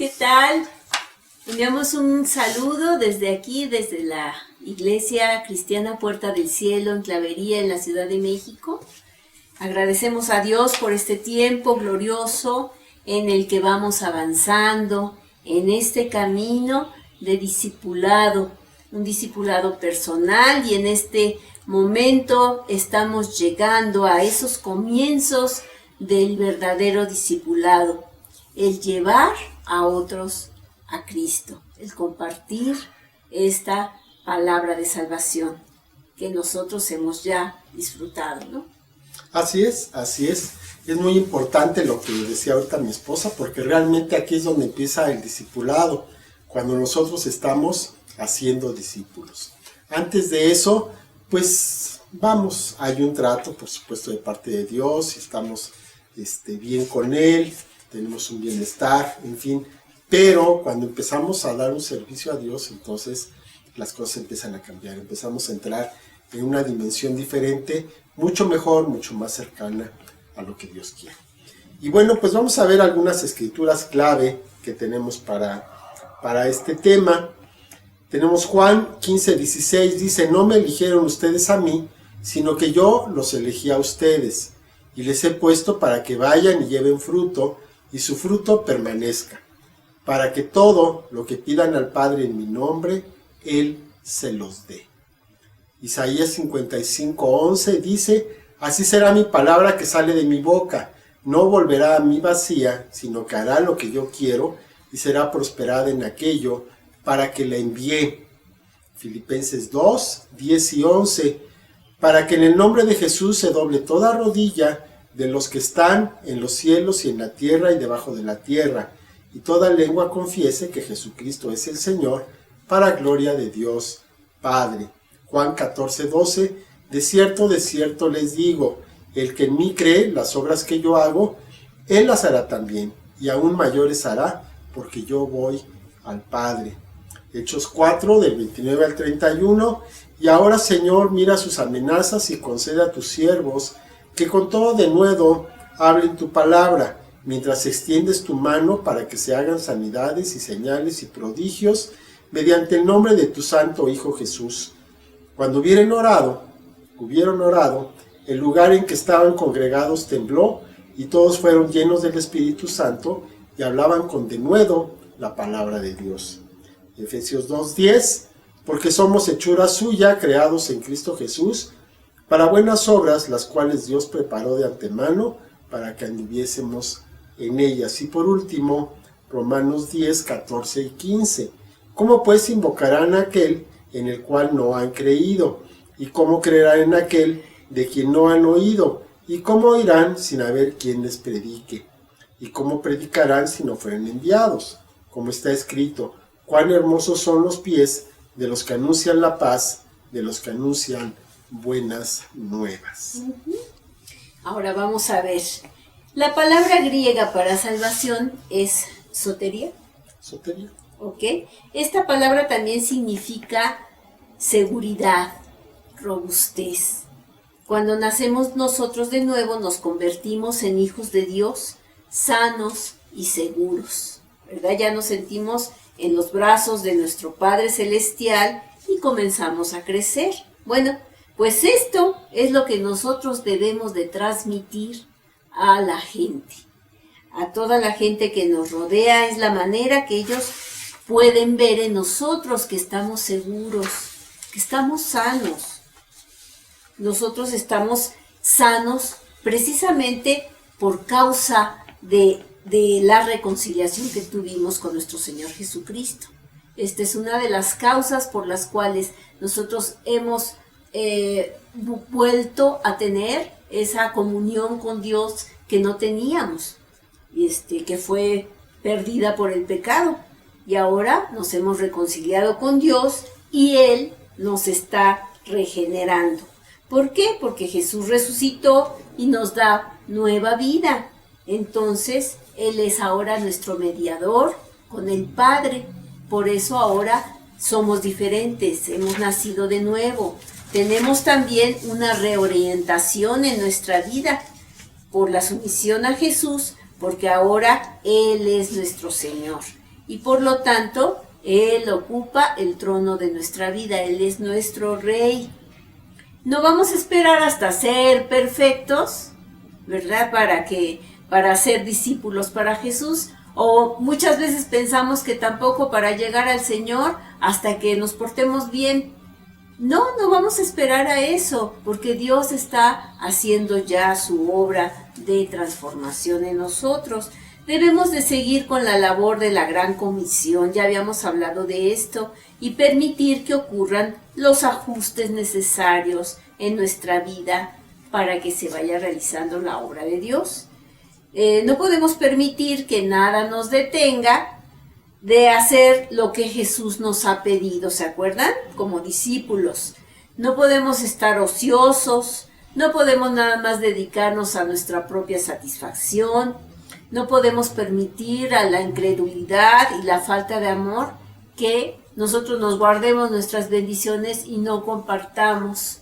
¿Qué tal? Enviamos un saludo desde aquí, desde la Iglesia Cristiana Puerta del Cielo en Clavería, en la Ciudad de México. Agradecemos a Dios por este tiempo glorioso en el que vamos avanzando en este camino de discipulado, un discipulado personal, y en este momento estamos llegando a esos comienzos del verdadero discipulado, el llevar a otros a Cristo, el compartir esta palabra de salvación que nosotros hemos ya disfrutado, ¿no? Así es, así es. Es muy importante lo que decía ahorita mi esposa, porque realmente aquí es donde empieza el discipulado, cuando nosotros estamos haciendo discípulos. Antes de eso, pues vamos, hay un trato, por supuesto, de parte de Dios, estamos bien con Él, tenemos un bienestar, en fin. Pero cuando empezamos a dar un servicio a Dios, entonces las cosas empiezan a cambiar, empezamos a entrar en una dimensión diferente, mucho mejor, mucho más cercana a lo que Dios quiere. Y bueno, pues vamos a ver algunas escrituras clave que tenemos para este tema. Tenemos Juan 15:16, dice: no me eligieron ustedes a mí, sino que yo los elegí a ustedes, y les he puesto para que vayan y lleven fruto, y su fruto permanezca, para que todo lo que pidan al Padre en mi nombre, Él se los dé. Isaías 55:11 dice: así será mi palabra que sale de mi boca, no volverá a mí vacía, sino que hará lo que yo quiero, y será prosperada en aquello para que la envié. Filipenses 2:10 y 11, para que en el nombre de Jesús se doble toda rodilla de los que están en los cielos y en la tierra y debajo de la tierra, y toda lengua confiese que Jesucristo es el Señor, para gloria de Dios Padre. Juan 14:12, de cierto les digo, el que en mí cree, las obras que yo hago, él las hará también, y aún mayores hará, porque yo voy al Padre. Hechos 4, del 29 al 31, y ahora, Señor, mira sus amenazas y concede a tus siervos que con todo denuedo hablen tu palabra, mientras extiendes tu mano para que se hagan sanidades y señales y prodigios mediante el nombre de tu santo Hijo Jesús. Cuando hubieron orado, el lugar en que estaban congregados tembló, y todos fueron llenos del Espíritu Santo y hablaban con denuedo la palabra de Dios. Efesios 2:10, porque somos hechura suya, creados en Cristo Jesús, para buenas obras, las cuales Dios preparó de antemano para que anduviésemos en ellas. Y por último, Romanos 10:14 y 15. ¿Cómo pues invocarán a aquel en el cual no han creído? ¿Y cómo creerán en aquel de quien no han oído? ¿Y cómo oirán sin haber quien les predique? ¿Y cómo predicarán si no fueren enviados? Como está escrito: cuán hermosos son los pies de los que anuncian la paz, de los que anuncian buenas nuevas. Ahora vamos a ver. La palabra griega para salvación es soteria. Soteria. ¿Ok? Esta palabra también significa seguridad, robustez. Cuando nacemos nosotros de nuevo, nos convertimos en hijos de Dios, sanos y seguros, ¿verdad? Ya nos sentimos en los brazos de nuestro Padre Celestial y comenzamos a crecer. Bueno, pues esto es lo que nosotros debemos de transmitir a la gente. A toda la gente que nos rodea, es la manera que ellos pueden ver en nosotros que estamos seguros, que estamos sanos. Nosotros estamos sanos precisamente por causa de la reconciliación que tuvimos con nuestro Señor Jesucristo. Esta es una de las causas por las cuales nosotros hemos vuelto a tener esa comunión con Dios que no teníamos, que fue perdida por el pecado. Y ahora nos hemos reconciliado con Dios y Él nos está regenerando. ¿Por qué? Porque Jesús resucitó y nos da nueva vida. Entonces, Él es ahora nuestro mediador con el Padre. Por eso ahora somos diferentes, hemos nacido de nuevo. Tenemos también una reorientación en nuestra vida por la sumisión a Jesús, porque ahora Él es nuestro Señor. y por lo tanto Él ocupa el trono de nuestra vida, Él es nuestro Rey. No vamos a esperar hasta ser perfectos, ¿verdad? Para ser discípulos para Jesús, o muchas veces pensamos que tampoco para llegar al Señor hasta que nos portemos bien. No vamos a esperar a eso, porque Dios está haciendo ya su obra de transformación en nosotros. Debemos de seguir con la labor de la Gran Comisión, ya habíamos hablado de esto, y permitir que ocurran los ajustes necesarios en nuestra vida para que se vaya realizando la obra de Dios. No podemos permitir que nada nos detenga de hacer lo que Jesús nos ha pedido, ¿se acuerdan? Como discípulos. No podemos estar ociosos, no podemos nada más dedicarnos a nuestra propia satisfacción, no podemos permitir a la incredulidad y la falta de amor que nosotros nos guardemos nuestras bendiciones y no compartamos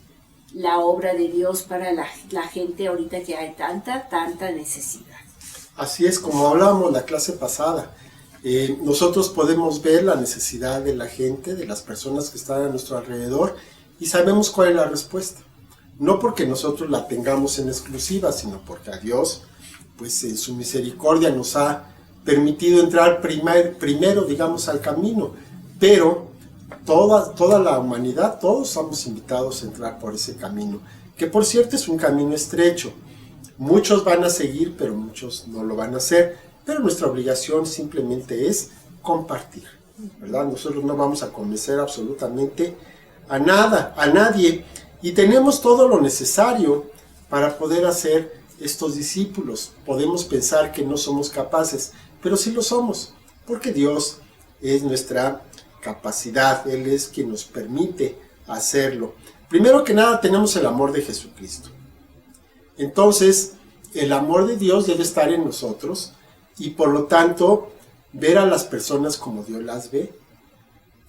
la obra de Dios para la gente ahorita que hay tanta necesidad. Así es, como hablábamos la clase pasada, nosotros podemos ver la necesidad de la gente, de las personas que están a nuestro alrededor, y sabemos cuál es la respuesta. No porque nosotros la tengamos en exclusiva, sino porque a Dios, pues en su misericordia nos ha permitido entrar primero, digamos, al camino. Pero toda la humanidad, todos estamos invitados a entrar por ese camino, que por cierto es un camino estrecho. Muchos van a seguir, pero muchos no lo van a hacer. Pero nuestra obligación simplemente es compartir, ¿verdad? Nosotros no vamos a convencer absolutamente a nadie. Y tenemos todo lo necesario para poder hacer estos discípulos. Podemos pensar que no somos capaces, pero sí lo somos, porque Dios es nuestra capacidad. Él es quien nos permite hacerlo. Primero que nada tenemos el amor de Jesucristo. Entonces, el amor de Dios debe estar en nosotros y por lo tanto ver a las personas como Dios las ve.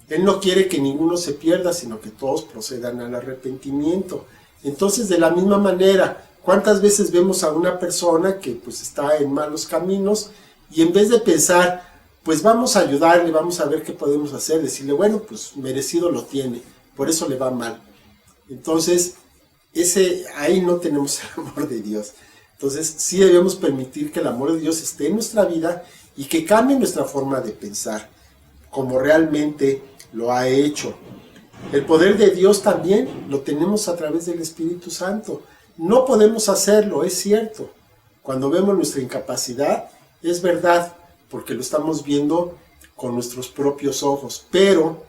Él no quiere que ninguno se pierda, sino que todos procedan al arrepentimiento. Entonces, de la misma manera, ¿cuántas veces vemos a una persona que pues está en malos caminos y en vez de pensar, pues vamos a ayudarle, vamos a ver qué podemos hacer, decirle, bueno, pues merecido lo tiene, por eso le va mal? Entonces, ahí no tenemos el amor de Dios. Entonces, sí debemos permitir que el amor de Dios esté en nuestra vida y que cambie nuestra forma de pensar, como realmente lo ha hecho. El poder de Dios también lo tenemos a través del Espíritu Santo. No podemos hacerlo, es cierto. Cuando vemos nuestra incapacidad, es verdad, porque lo estamos viendo con nuestros propios ojos, pero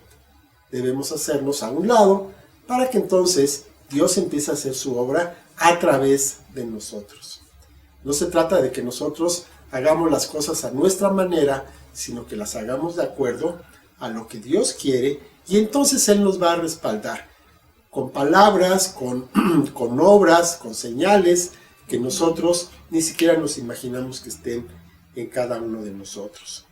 debemos hacernos a un lado para que entonces Dios empiece a hacer su obra a través de nosotros. No se trata de que nosotros hagamos las cosas a nuestra manera, sino que las hagamos de acuerdo a lo que Dios quiere, y entonces Él nos va a respaldar con palabras, con obras, con señales que nosotros ni siquiera nos imaginamos que estén en cada uno de nosotros.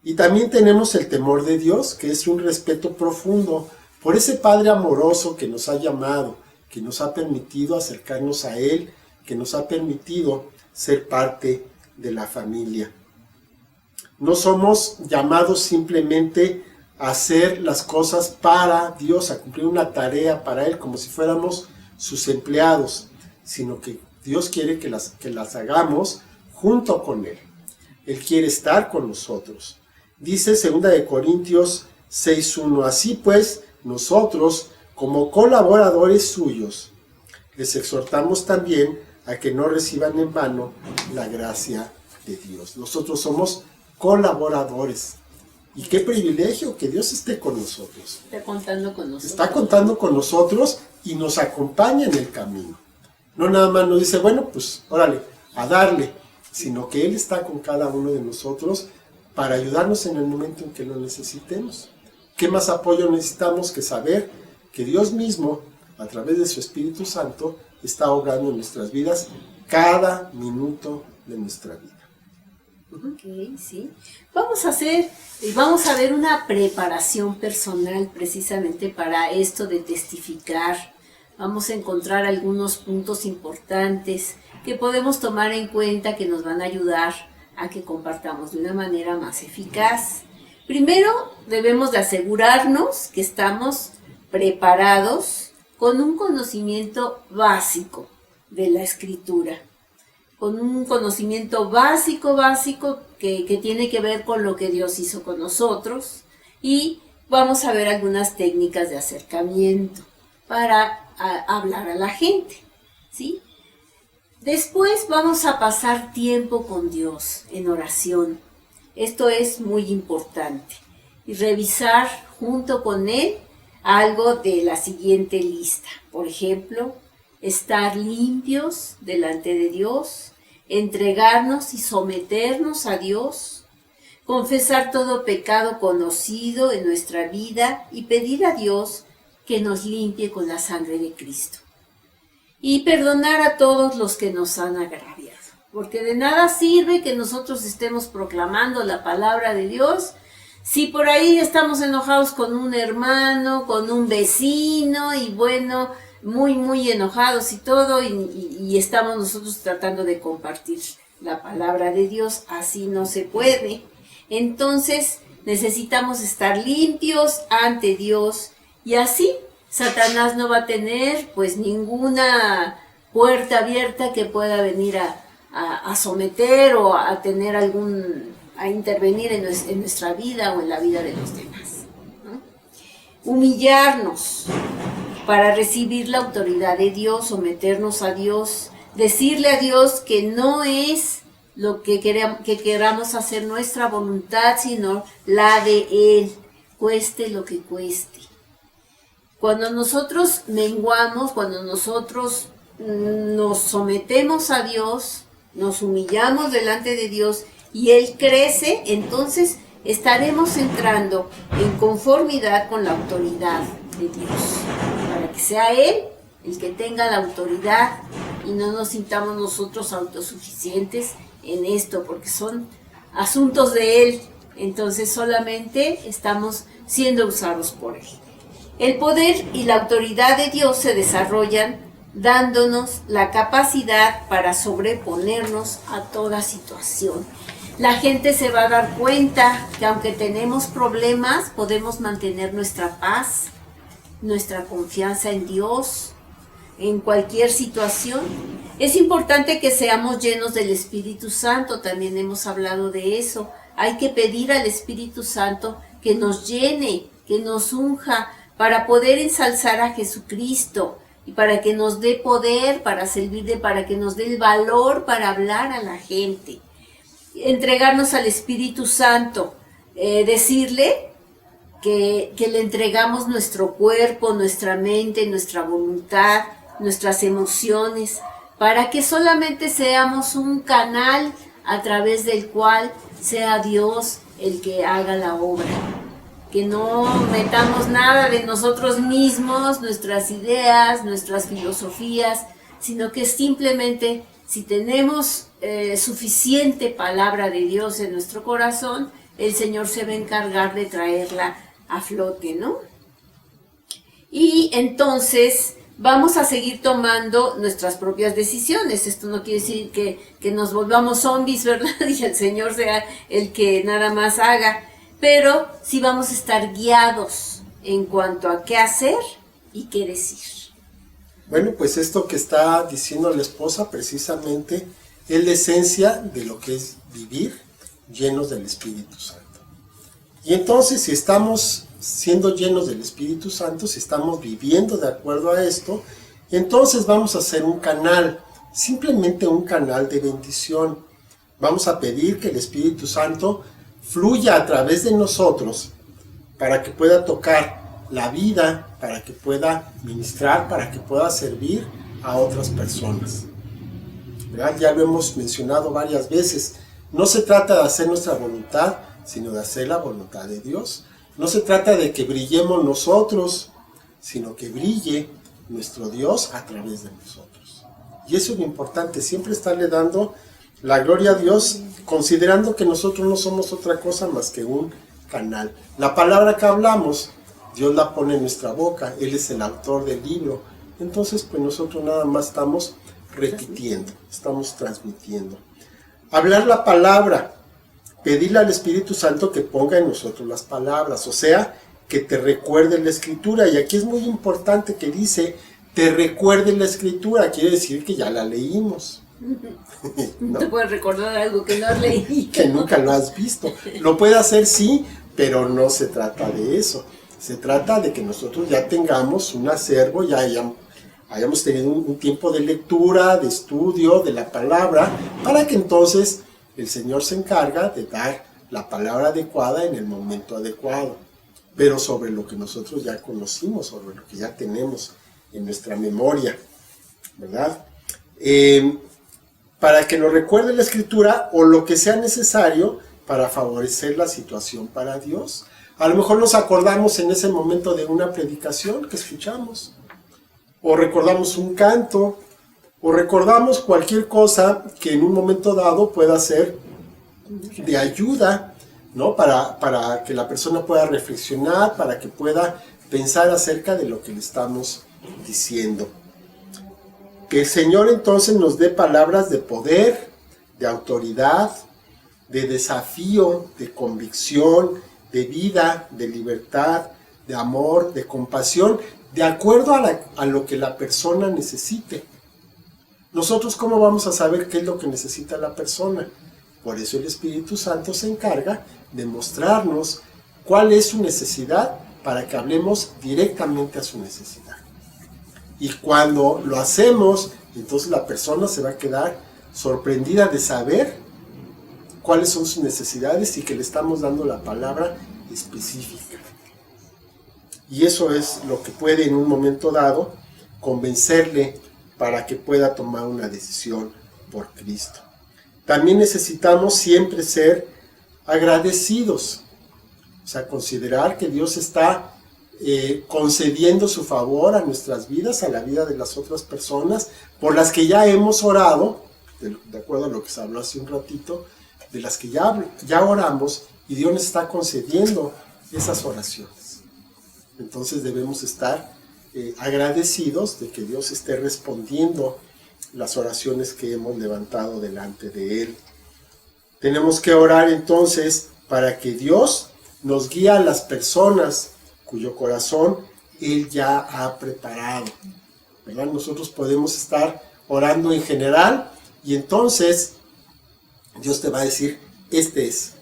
Y también tenemos el temor de Dios, que es un respeto profundo por ese Padre amoroso que nos ha llamado, que nos ha permitido acercarnos a Él, que nos ha permitido ser parte de la familia. No somos llamados simplemente a hacer las cosas para Dios, a cumplir una tarea para Él, como si fuéramos sus empleados, sino que Dios quiere que las hagamos junto con Él. Él quiere estar con nosotros. Dice 2 Corintios 6:1, así pues, nosotros, como colaboradores suyos, les exhortamos también a que no reciban en vano la gracia de Dios. Nosotros somos colaboradores. Y qué privilegio que Dios esté con nosotros. Está contando con nosotros. Está contando con nosotros y nos acompaña en el camino. No nada más nos dice, bueno, pues órale, a darle, sino que Él está con cada uno de nosotros para ayudarnos en el momento en que lo necesitemos. ¿Qué más apoyo necesitamos que saber que Dios mismo, a través de su Espíritu Santo, está obrando en nuestras vidas cada minuto de nuestra vida? Ok, sí. Vamos a ver una preparación personal precisamente para esto de testificar. Vamos a encontrar algunos puntos importantes que podemos tomar en cuenta que nos van a ayudar a que compartamos de una manera más eficaz. Primero debemos de asegurarnos que estamos preparados con un conocimiento básico de la Escritura, con un conocimiento básico que tiene que ver con lo que Dios hizo con nosotros, y vamos a ver algunas técnicas de acercamiento para hablar a la gente, ¿sí? Después vamos a pasar tiempo con Dios en oración. Esto es muy importante. Y revisar junto con Él algo de la siguiente lista. Por ejemplo, estar limpios delante de Dios, entregarnos y someternos a Dios, confesar todo pecado conocido en nuestra vida y pedir a Dios que nos limpie con la sangre de Cristo. Y perdonar a todos los que nos han agraviado, porque de nada sirve que nosotros estemos proclamando la palabra de Dios si por ahí estamos enojados con un hermano, con un vecino, y bueno, muy enojados y todo, y estamos nosotros tratando de compartir la palabra de Dios. Así no se puede. Entonces necesitamos estar limpios ante Dios, y así Satanás no va a tener pues ninguna puerta abierta que pueda venir a someter o a tener a intervenir en nuestra vida o en la vida de los demás, ¿no? Humillarnos para recibir la autoridad de Dios, someternos a Dios, decirle a Dios que no es lo que queramos hacer nuestra voluntad, sino la de Él, cueste lo que cueste. Cuando nosotros menguamos, cuando nosotros nos sometemos a Dios, nos humillamos delante de Dios y Él crece, entonces estaremos entrando en conformidad con la autoridad de Dios, para que sea Él el que tenga la autoridad y no nos sintamos nosotros autosuficientes en esto, porque son asuntos de Él, entonces solamente estamos siendo usados por Él. El poder y la autoridad de Dios se desarrollan dándonos la capacidad para sobreponernos a toda situación. La gente se va a dar cuenta que aunque tenemos problemas, podemos mantener nuestra paz, nuestra confianza en Dios, en cualquier situación. Es importante que seamos llenos del Espíritu Santo, también hemos hablado de eso. Hay que pedir al Espíritu Santo que nos llene, que nos unja, para poder ensalzar a Jesucristo y para que nos dé poder para servirle, para que nos dé el valor para hablar a la gente. Entregarnos al Espíritu Santo, decirle que le entregamos nuestro cuerpo, nuestra mente, nuestra voluntad, nuestras emociones, para que solamente seamos un canal a través del cual sea Dios el que haga la obra. Que no metamos nada de nosotros mismos, nuestras ideas, nuestras filosofías, sino que simplemente si tenemos suficiente palabra de Dios en nuestro corazón, el Señor se va a encargar de traerla a flote, ¿no? Y entonces vamos a seguir tomando nuestras propias decisiones. Esto no quiere decir que nos volvamos zombies, ¿verdad? Y el Señor sea el que nada más haga. Pero sí vamos a estar guiados en cuanto a qué hacer y qué decir. Bueno, pues esto que está diciendo la esposa precisamente es la esencia de lo que es vivir llenos del Espíritu Santo. Y entonces, si estamos siendo llenos del Espíritu Santo, si estamos viviendo de acuerdo a esto, entonces vamos a ser un canal, simplemente un canal de bendición. Vamos a pedir que el Espíritu Santo fluya a través de nosotros para que pueda tocar la vida, para que pueda ministrar, para que pueda servir a otras personas. ¿Verdad? Ya lo hemos mencionado varias veces. No se trata de hacer nuestra voluntad, sino de hacer la voluntad de Dios. No se trata de que brillemos nosotros, sino que brille nuestro Dios a través de nosotros. Y eso es lo importante, siempre estarle dando la gloria a Dios, considerando que nosotros no somos otra cosa más que un canal. La palabra que hablamos, Dios la pone en nuestra boca, Él es el autor del libro. Entonces, pues nosotros nada más estamos repitiendo, estamos transmitiendo. Hablar la palabra pedirle al Espíritu Santo que ponga en nosotros las palabras, o sea, que te recuerde la Escritura. Y aquí es muy importante que dice, te recuerde la Escritura, quiere decir que ya la leímos. ¿No? Te puedes recordar algo que no has leído. Que nunca lo has visto. Lo puede hacer, sí, pero no se trata de eso. Se trata de que nosotros ya tengamos un acervo, ya hayamos tenido un tiempo de lectura, de estudio de la palabra, para que entonces el Señor se encarga de dar la palabra adecuada en el momento adecuado, pero sobre lo que nosotros ya conocimos, sobre lo que ya tenemos en nuestra memoria, ¿verdad? Para que nos recuerde la Escritura o lo que sea necesario para favorecer la situación para Dios. A lo mejor nos acordamos en ese momento de una predicación que escuchamos, o recordamos un canto, o recordamos cualquier cosa que en un momento dado pueda ser de ayuda, ¿no? Para que la persona pueda reflexionar, para que pueda pensar acerca de lo que le estamos diciendo. Que el Señor entonces nos dé palabras de poder, de autoridad, de desafío, de convicción, de vida, de libertad, de amor, de compasión, de acuerdo a lo que la persona necesite. Nosotros, ¿cómo vamos a saber qué es lo que necesita la persona? Por eso el Espíritu Santo se encarga de mostrarnos cuál es su necesidad para que hablemos directamente a su necesidad. Y cuando lo hacemos, entonces la persona se va a quedar sorprendida de saber cuáles son sus necesidades y que le estamos dando la palabra específica. Y eso es lo que puede en un momento dado convencerle para que pueda tomar una decisión por Cristo. También necesitamos siempre ser agradecidos, o sea, considerar que Dios está concediendo su favor a nuestras vidas, a la vida de las otras personas, por las que ya hemos orado, de acuerdo a lo que se habló hace un ratito, de las que ya oramos, y Dios nos está concediendo esas oraciones. Entonces debemos estar agradecidos de que Dios esté respondiendo las oraciones que hemos levantado delante de Él. Tenemos que orar entonces para que Dios nos guíe a las personas cuyo corazón Él ya ha preparado, ¿verdad? Nosotros podemos estar orando en general y entonces Dios te va a decir, este es,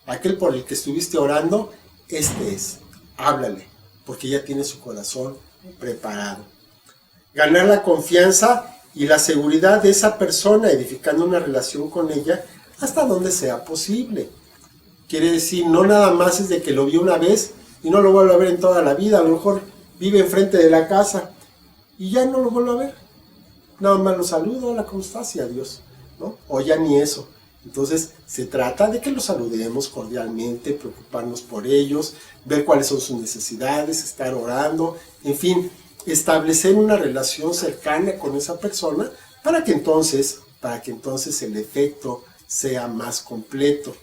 aquel por el que estuviste orando, este es, háblale, porque ya tiene su corazón preparado. Ganar la confianza y la seguridad de esa persona, edificando una relación con ella hasta donde sea posible. Quiere decir, no nada más es de que lo vio una vez y no lo vuelve a ver en toda la vida. A lo mejor vive enfrente de la casa y ya no lo vuelve a ver. Nada más lo saludo, hola, ¿cómo estás? Y adiós, ¿no? O ya ni eso. Entonces se trata de que los saludemos cordialmente, preocuparnos por ellos, ver cuáles son sus necesidades, estar orando, en fin, establecer una relación cercana con esa persona para que entonces el efecto sea más completo,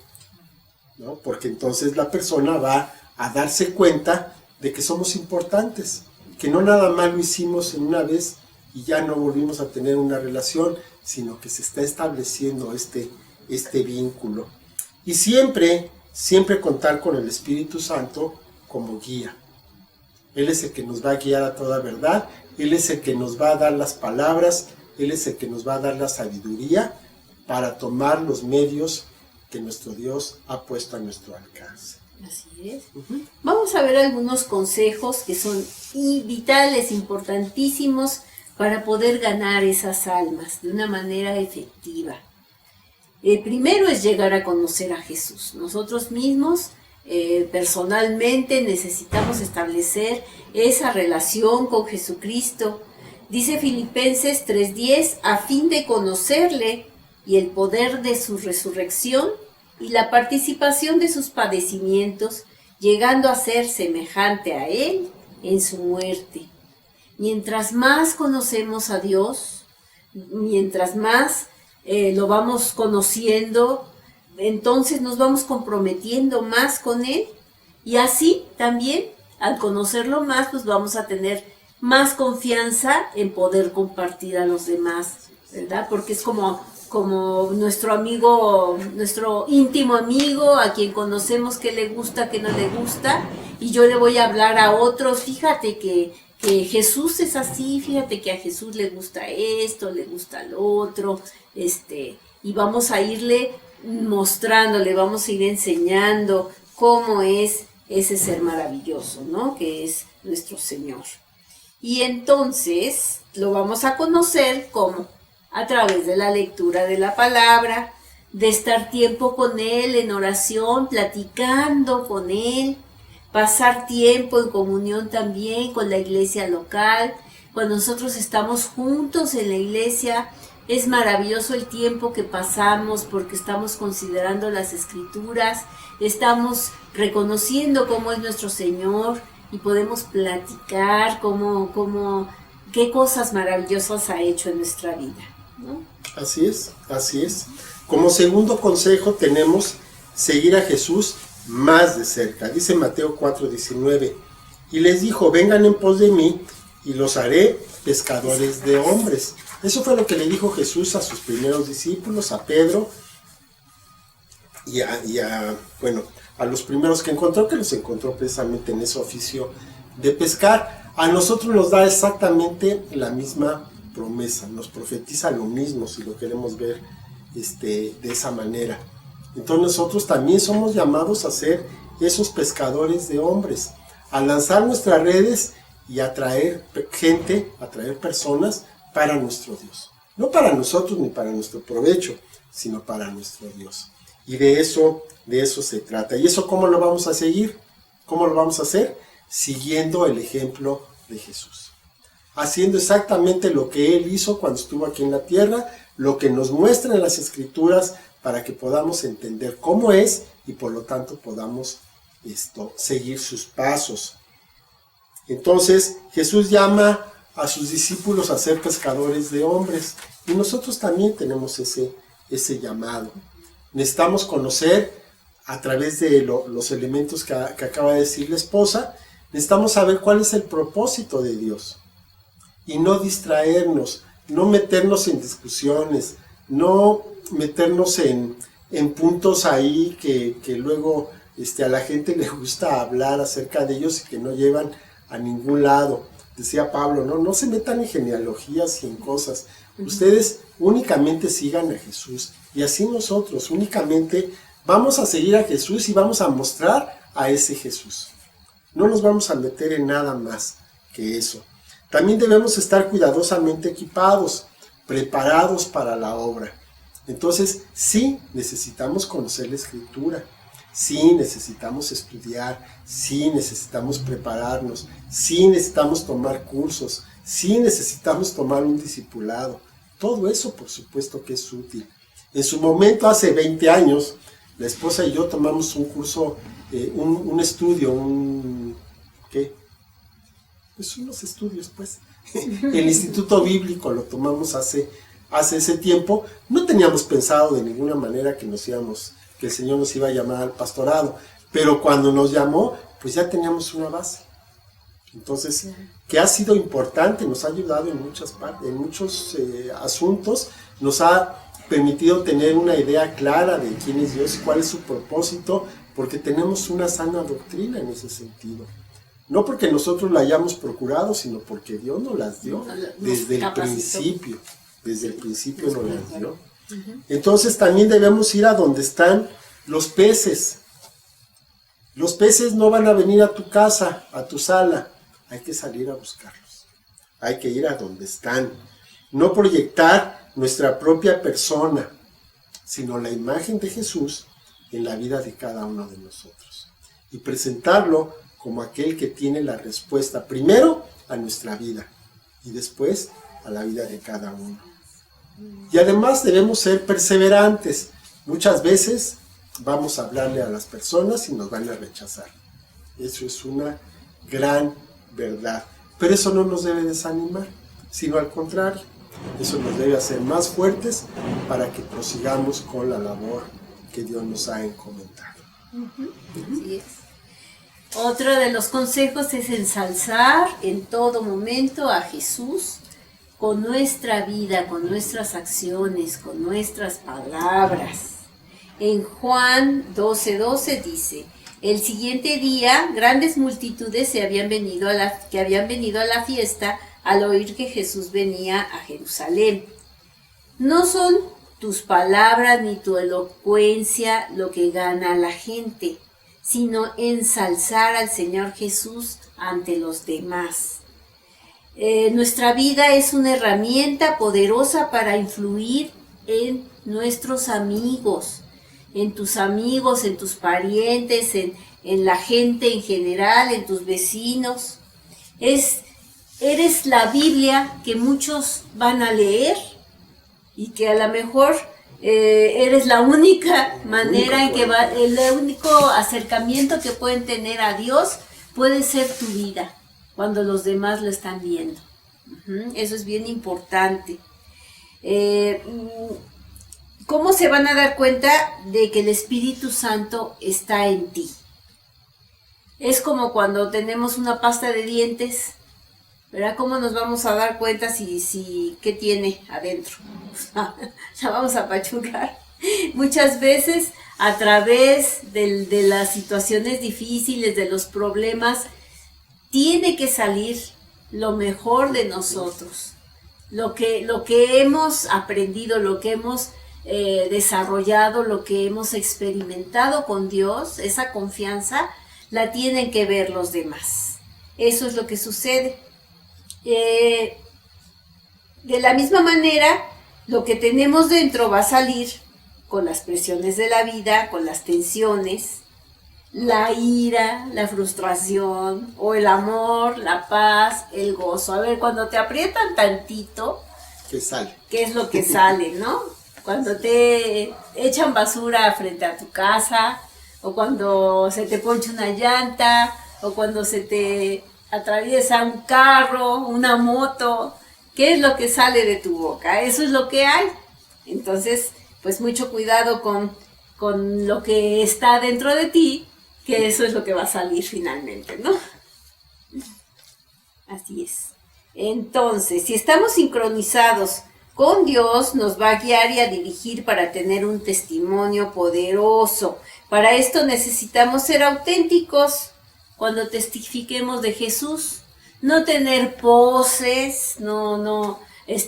¿no? Porque entonces la persona va a darse cuenta de que somos importantes, que no nada más lo hicimos en una vez y ya no volvimos a tener una relación, sino que se está estableciendo este vínculo. Y siempre contar con el Espíritu Santo como guía. Él es el que nos va a guiar a toda verdad, Él es el que nos va a dar las palabras, Él es el que nos va a dar la sabiduría para tomar los medios que nuestro Dios ha puesto a nuestro alcance. Así es. Vamos a ver algunos consejos que son vitales, importantísimos para poder ganar esas almas de una manera efectiva. El primero es llegar a conocer a Jesús. Nosotros mismos personalmente necesitamos establecer esa relación con Jesucristo. Dice Filipenses 3:10, a fin de conocerle y el poder de su resurrección y la participación de sus padecimientos, llegando a ser semejante a Él en su muerte. Mientras más conocemos a Dios, mientras más lo vamos conociendo, entonces nos vamos comprometiendo más con Él, y así también al conocerlo más, pues vamos a tener más confianza en poder compartir a los demás, ¿verdad? Porque es como como nuestro amigo, nuestro íntimo amigo, a quien conocemos que le gusta, que no le gusta, y yo le voy a hablar a otros, fíjate que Jesús es así, fíjate que a Jesús le gusta esto, le gusta lo otro, y vamos a irle mostrándole, vamos a ir enseñando cómo es ese ser maravilloso, ¿no? Que es nuestro Señor. Y entonces lo vamos a conocer como a través de la lectura de la palabra, de estar tiempo con Él en oración, platicando con Él, pasar tiempo en comunión también con la iglesia local. Cuando nosotros estamos juntos en la iglesia, es maravilloso el tiempo que pasamos porque estamos considerando las escrituras, estamos reconociendo cómo es nuestro Señor y podemos platicar qué cosas maravillosas ha hecho en nuestra vida, ¿no? Así es, así es. Como segundo consejo tenemos seguir a Jesús más de cerca. Dice Mateo 4:19, y les dijo, vengan en pos de mí y los haré pescadores de hombres. Eso fue lo que le dijo Jesús a sus primeros discípulos, a Pedro y a los primeros que encontró, que los encontró precisamente en ese oficio de pescar. A nosotros nos da exactamente la misma promesa, nos profetiza lo mismo, si lo queremos ver de esa manera. Entonces nosotros también somos llamados a ser esos pescadores de hombres, a lanzar nuestras redes y atraer gente, atraer personas para nuestro Dios. No para nosotros ni para nuestro provecho, sino para nuestro Dios. Y de eso se trata. ¿Y eso cómo lo vamos a seguir? ¿Cómo lo vamos a hacer? Siguiendo el ejemplo de Jesús. Haciendo exactamente lo que Él hizo cuando estuvo aquí en la tierra, lo que nos muestra en las Escrituras para que podamos entender cómo es y por lo tanto podamos seguir sus pasos. Entonces Jesús llama a sus discípulos a ser pescadores de hombres y nosotros también tenemos ese llamado. Necesitamos conocer a través de los elementos que acaba de decir la esposa, necesitamos saber cuál es el propósito de Dios y no distraernos, no meternos en discusiones, no meternos en puntos ahí que luego a la gente le gusta hablar acerca de ellos y que no llevan a ningún lado. Decía Pablo, no se metan en genealogías y en cosas. Ustedes únicamente sigan a Jesús y así nosotros únicamente vamos a seguir a Jesús y vamos a mostrar a ese Jesús. No nos vamos a meter en nada más que eso. También debemos estar cuidadosamente equipados, preparados para la obra. Entonces, sí necesitamos conocer la Escritura, sí necesitamos estudiar, sí necesitamos prepararnos, sí necesitamos tomar cursos, sí necesitamos tomar un discipulado. Todo eso, por supuesto, que es útil. En su momento, hace 20 años, la esposa y yo tomamos un curso, un estudio, pues unos estudios, pues. El Instituto Bíblico lo tomamos hace ese tiempo. No teníamos pensado de ninguna manera que el Señor nos iba a llamar al pastorado, pero cuando nos llamó, pues ya teníamos una base. Entonces, que ha sido importante, nos ha ayudado en muchas partes, en muchos asuntos, nos ha permitido tener una idea clara de quién es Dios y cuál es su propósito, porque tenemos una sana doctrina en ese sentido. No porque nosotros la hayamos procurado, sino porque Dios nos las dio desde el principio. Desde el principio nos las dio. Entonces también debemos ir a donde están los peces. Los peces no van a venir a tu casa, a tu sala. Hay que salir a buscarlos. Hay que ir a donde están. No proyectar nuestra propia persona, sino la imagen de Jesús en la vida de cada uno de nosotros. Y presentarlo como aquel que tiene la respuesta primero a nuestra vida y después a la vida de cada uno. Y además debemos ser perseverantes. Muchas veces vamos a hablarle a las personas y nos van a rechazar. Eso es una gran verdad. Pero eso no nos debe desanimar, sino al contrario. Eso nos debe hacer más fuertes para que prosigamos con la labor que Dios nos ha encomendado. Así es. Otro de los consejos es ensalzar en todo momento a Jesús con nuestra vida, con nuestras acciones, con nuestras palabras. En Juan 12:12 dice: el siguiente día, grandes multitudes que habían venido a la fiesta al oír que Jesús venía a Jerusalén. No son tus palabras ni tu elocuencia lo que gana a la gente, sino ensalzar al Señor Jesús ante los demás. Nuestra vida es una herramienta poderosa para influir en nuestros amigos, en tus parientes, en la gente en general, en tus vecinos. Eres la Biblia que muchos van a leer y que a lo mejor eres la única manera en que el único acercamiento que pueden tener a Dios puede ser tu vida cuando los demás lo están viendo. Eso es bien importante. ¿Cómo se van a dar cuenta de que el Espíritu Santo está en ti? Es como cuando tenemos una pasta de dientes, ¿verdad? ¿Cómo nos vamos a dar cuenta qué tiene adentro? La vamos a apachurrar. Muchas veces a través de las situaciones difíciles, de los problemas, tiene que salir lo mejor de nosotros. Lo que hemos aprendido, lo que hemos desarrollado, lo que hemos experimentado con Dios, esa confianza, la tienen que ver los demás. Eso es lo que sucede. De la misma manera, lo que tenemos dentro va a salir con las presiones de la vida, con las tensiones, la ira, la frustración, o el amor, la paz, el gozo. A ver, cuando te aprietan tantito, ¿qué sale? ¿Qué es lo que sale, no? Cuando te echan basura frente a tu casa, o cuando se te poncha una llanta, o cuando se te atraviesa un carro, una moto, ¿qué es lo que sale de tu boca? Eso es lo que hay. Entonces, pues mucho cuidado con lo que está dentro de ti, que eso es lo que va a salir finalmente, ¿no? Así es. Entonces, si estamos sincronizados con Dios, nos va a guiar y a dirigir para tener un testimonio poderoso. Para esto necesitamos ser auténticos cuando testifiquemos de Jesús. No tener poses, no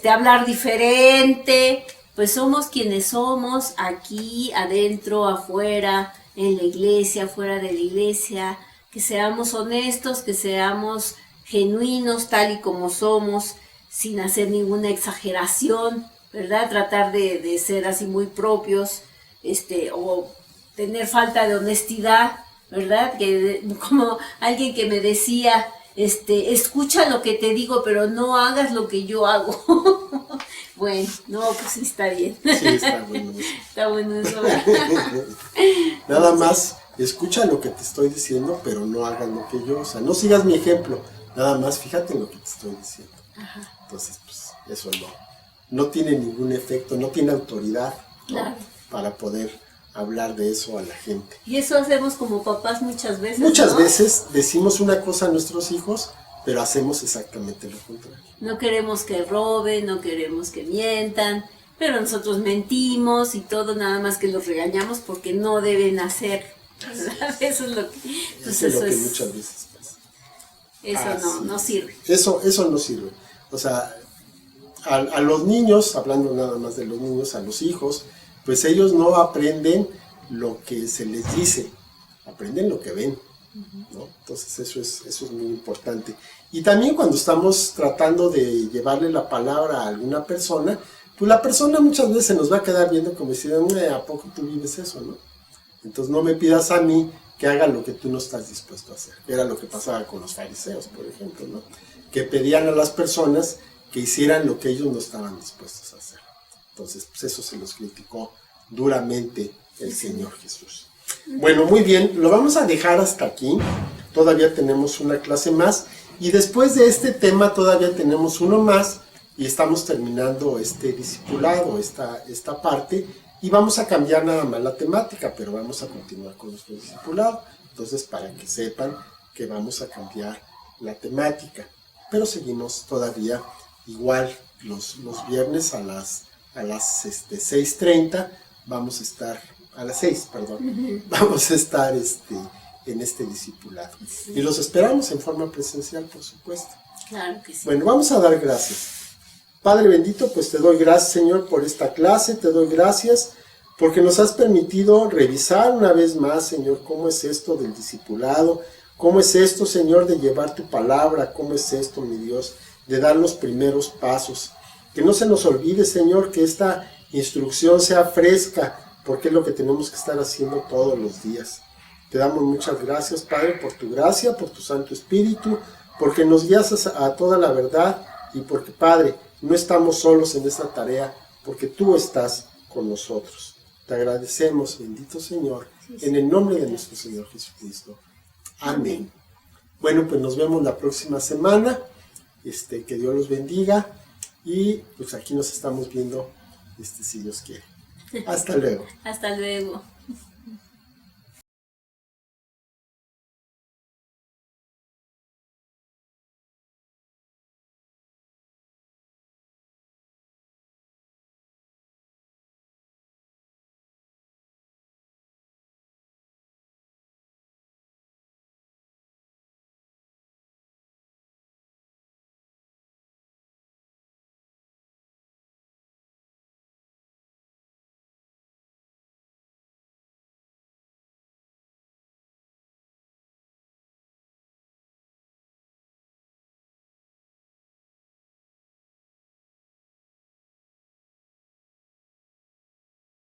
hablar diferente. Pues somos quienes somos, aquí, adentro, afuera, en la iglesia, fuera de la iglesia. Que seamos honestos, que seamos genuinos tal y como somos, sin hacer ninguna exageración, ¿verdad? Tratar de ser así muy propios, o tener falta de honestidad, ¿verdad? Que como alguien que me decía, escucha lo que te digo, pero no hagas lo que yo hago. Bueno, no, pues sí está bien. Sí, está bueno. Está bueno eso. Nada más, escucha lo que te estoy diciendo, pero no hagas lo que yo, o sea, no sigas mi ejemplo, nada más fíjate en lo que te estoy diciendo. Ajá. Entonces, pues, eso no tiene ningún efecto, no tiene autoridad, ¿no? Claro. Para poder hablar de eso a la gente. Y eso hacemos como papás muchas veces, Muchas ¿no? veces decimos una cosa a nuestros hijos, pero hacemos exactamente lo contrario. No queremos que roben, no queremos que mientan, pero nosotros mentimos y todo, nada más que los regañamos porque no deben hacer. Eso es lo que... Eso es lo que muchas veces pasa. Eso no sirve. Eso no sirve. O sea, a los niños, hablando nada más de los niños, a los hijos, pues ellos no aprenden lo que se les dice, aprenden lo que ven, ¿no? Entonces eso es muy importante. Y también cuando estamos tratando de llevarle la palabra a alguna persona, pues la persona muchas veces se nos va a quedar viendo como diciendo, ¿a poco tú vives eso, no? Entonces no me pidas a mí que haga lo que tú no estás dispuesto a hacer. Era lo que pasaba con los fariseos, por ejemplo, ¿no? Que pedían a las personas que hicieran lo que ellos no estaban dispuestos a hacer. Entonces, pues eso se los criticó duramente el Señor Jesús. Bueno, muy bien, lo vamos a dejar hasta aquí. Todavía tenemos una clase más. Y después de este tema todavía tenemos uno más. Y estamos terminando este discipulado, esta parte. Y vamos a cambiar nada más la temática, pero vamos a continuar con nuestro discipulado. Entonces, para que sepan que vamos a cambiar la temática. Pero seguimos todavía igual los viernes a las 6:30 vamos a estar, a las 6, perdón, vamos a estar en este discipulado. Sí. Y los esperamos en forma presencial, por supuesto. Claro que sí. Bueno, vamos a dar gracias. Padre bendito, pues te doy gracias, Señor, por esta clase, te doy gracias porque nos has permitido revisar una vez más, Señor, cómo es esto del discipulado, cómo es esto, Señor, de llevar tu palabra, cómo es esto, mi Dios, de dar los primeros pasos. Que no se nos olvide, Señor, que esta instrucción sea fresca, porque es lo que tenemos que estar haciendo todos los días. Te damos muchas gracias, Padre, por tu gracia, por tu Santo Espíritu, porque nos guías a toda la verdad y porque, Padre, no estamos solos en esta tarea, porque tú estás con nosotros. Te agradecemos, bendito Señor, en el nombre de nuestro Señor Jesucristo. Amén. Bueno, pues nos vemos la próxima semana. Que Dios los bendiga. Y pues aquí nos estamos viendo, si Dios quiere. Hasta luego. Hasta luego.